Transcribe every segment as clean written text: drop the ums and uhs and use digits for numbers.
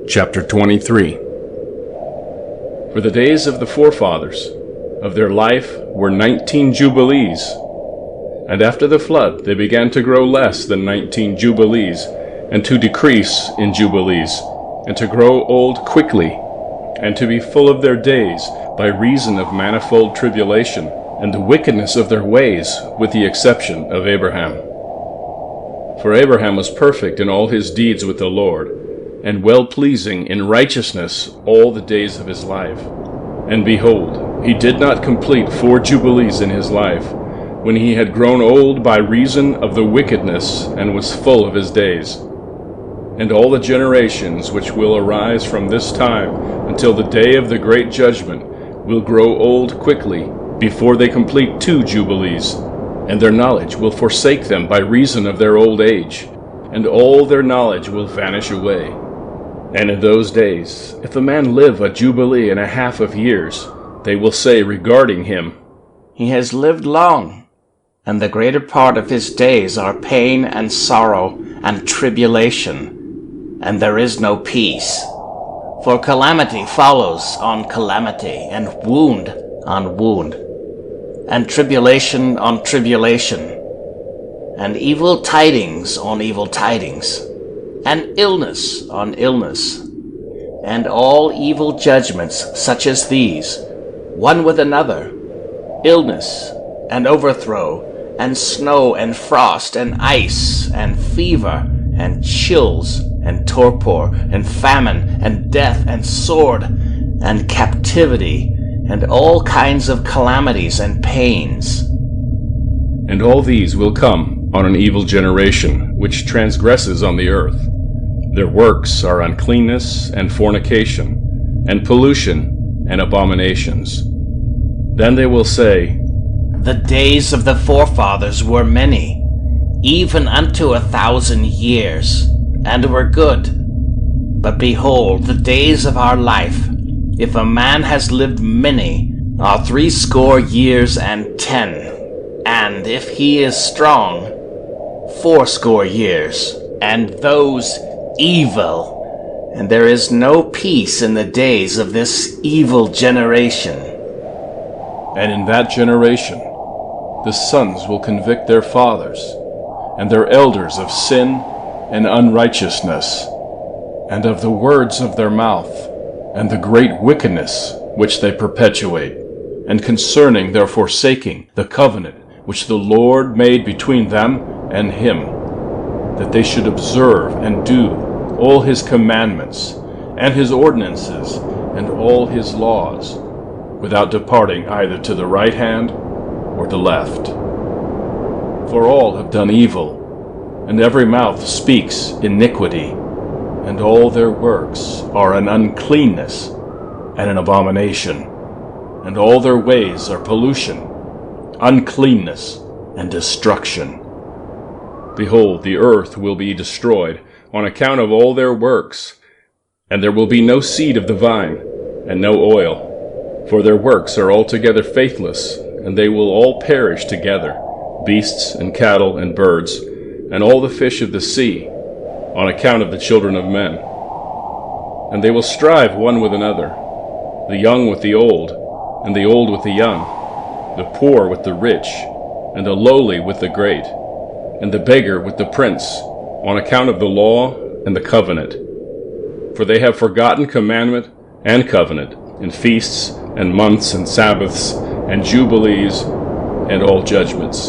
Chapter 23. For the days of the forefathers of their life were 19 jubilees, and after the flood they began to grow less than 19 jubilees, and to decrease in jubilees, and to grow old quickly, and to be full of their days by reason of manifold tribulation, and the wickedness of their ways, with the exception of Abraham. For Abraham was perfect in all his deeds with the Lord, and well-pleasing in righteousness all the days of his life. And behold, he did not complete 4 jubilees in his life, when he had grown old by reason of the wickedness, and was full of his days. And all the generations which will arise from this time until the day of the great judgment will grow old quickly, before they complete 2 jubilees, and their knowledge will forsake them by reason of their old age, and all their knowledge will vanish away. And in those days, if a man live a jubilee and a half of years, they will say regarding him, "He has lived long, and the greater part of his days are pain and sorrow and tribulation, and there is no peace. For calamity follows on calamity, and wound on wound, and tribulation on tribulation, and evil tidings on evil tidings, and illness on illness, and all evil judgments such as these, one with another, illness and overthrow, and snow and frost, and ice, and fever, and chills, and torpor, and famine, and death, and sword, and captivity, and all kinds of calamities and pains. and all these will come on an evil generation, which transgresses on the earth. Their works are uncleanness and fornication, and pollution and abominations. Then they will say, The days of the forefathers were many, even unto 1,000 years, and were good. But behold, the days of our life, if a man has lived many, are 80 years and 10, and if he is strong, 80 years, and those evil. And there is no peace in the days of this evil generation. And in that generation the sons will convict their fathers and their elders of sin and unrighteousness, and of the words of their mouth, and the great wickedness which they perpetuate, and concerning their forsaking the covenant which the Lord made between them and him, that they should observe and do all his commandments, and his ordinances, and all his laws, without departing either to the right hand or the left. For all have done evil, and every mouth speaks iniquity, and all their works are an uncleanness and an abomination, and all their ways are pollution, uncleanness, and destruction. Behold, the earth will be destroyed on account of all their works, and there will be no seed of the vine, and no oil, for their works are altogether faithless, and they will all perish together, beasts and cattle and birds, and all the fish of the sea, on account of the children of men. And they will strive one with another, the young with the old, and the old with the young, the poor with the rich, and the lowly with the great, and the beggar with the prince, on account of the law and the covenant. For they have forgotten commandment and covenant, and feasts, and months, and Sabbaths, and jubilees, and all judgments.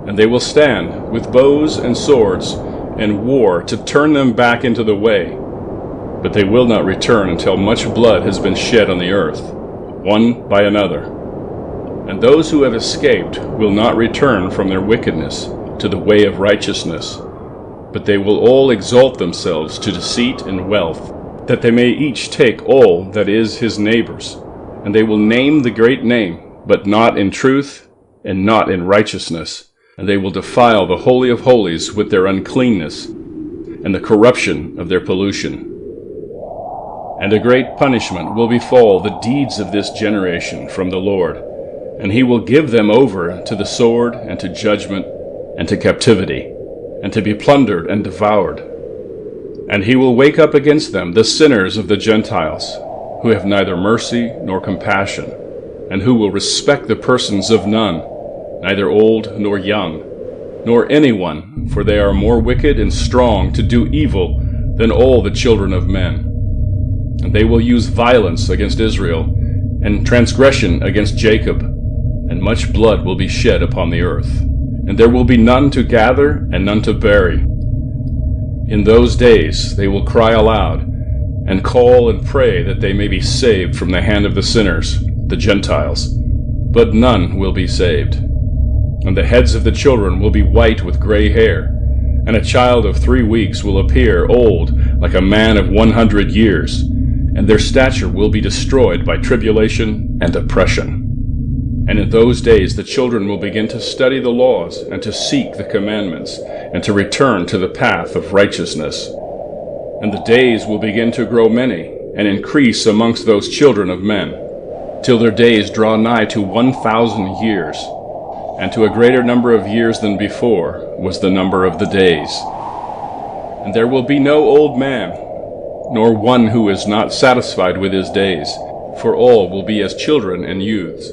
And they will stand with bows and swords and war to turn them back into the way, but they will not return until much blood has been shed on the earth, one by another. And those who have escaped will not return from their wickedness to the way of righteousness, but they will all exalt themselves to deceit and wealth, that they may each take all that is his neighbor's. And they will name the great name, but not in truth and not in righteousness. And they will defile the Holy of Holies with their uncleanness, and the corruption of their pollution. And a great punishment will befall the deeds of this generation from the Lord, and he will give them over to the sword, and to judgment, and to captivity, and to be plundered and devoured. And he will wake up against them the sinners of the Gentiles, who have neither mercy nor compassion, and who will respect the persons of none, neither old nor young, nor anyone, for they are more wicked and strong to do evil than all the children of men. And they will use violence against Israel, and transgression against Jacob, and much blood will be shed upon the earth, and there will be none to gather and none to bury. In those days they will cry aloud, and call and pray that they may be saved from the hand of the sinners, the Gentiles, but none will be saved. And the heads of the children will be white with gray hair, and a child of 3 weeks will appear old like a man of 100 years, and their stature will be destroyed by tribulation and oppression. And in those days the children will begin to study the laws, and to seek the commandments, and to return to the path of righteousness. And the days will begin to grow many, and increase amongst those children of men, till their days draw nigh to 1,000 years, and to a greater number of years than before was the number of the days. And there will be no old man, nor one who is not satisfied with his days, for all will be as children and youths.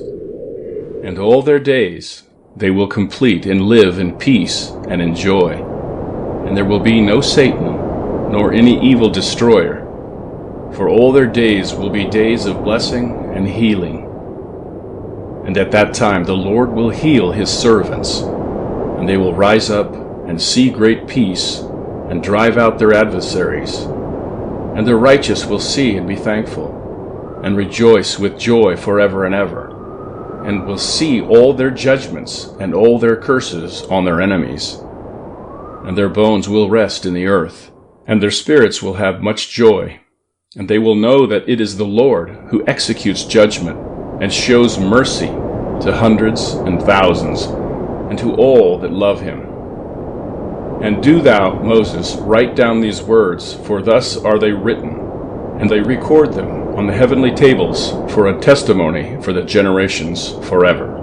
And all their days they will complete and live in peace and in joy. And there will be no Satan, nor any evil destroyer, for all their days will be days of blessing and healing. And at that time the Lord will heal his servants, and they will rise up and see great peace, and drive out their adversaries. And the righteous will see and be thankful, and rejoice with joy forever and ever, and will see all their judgments and all their curses on their enemies. And their bones will rest in the earth, and their spirits will have much joy. And they will know that it is the Lord who executes judgment, and shows mercy to hundreds and thousands, and to all that love him. And do thou, Moses, write down these words, for thus are they written, and they record them on the heavenly tables for a testimony for the generations forever.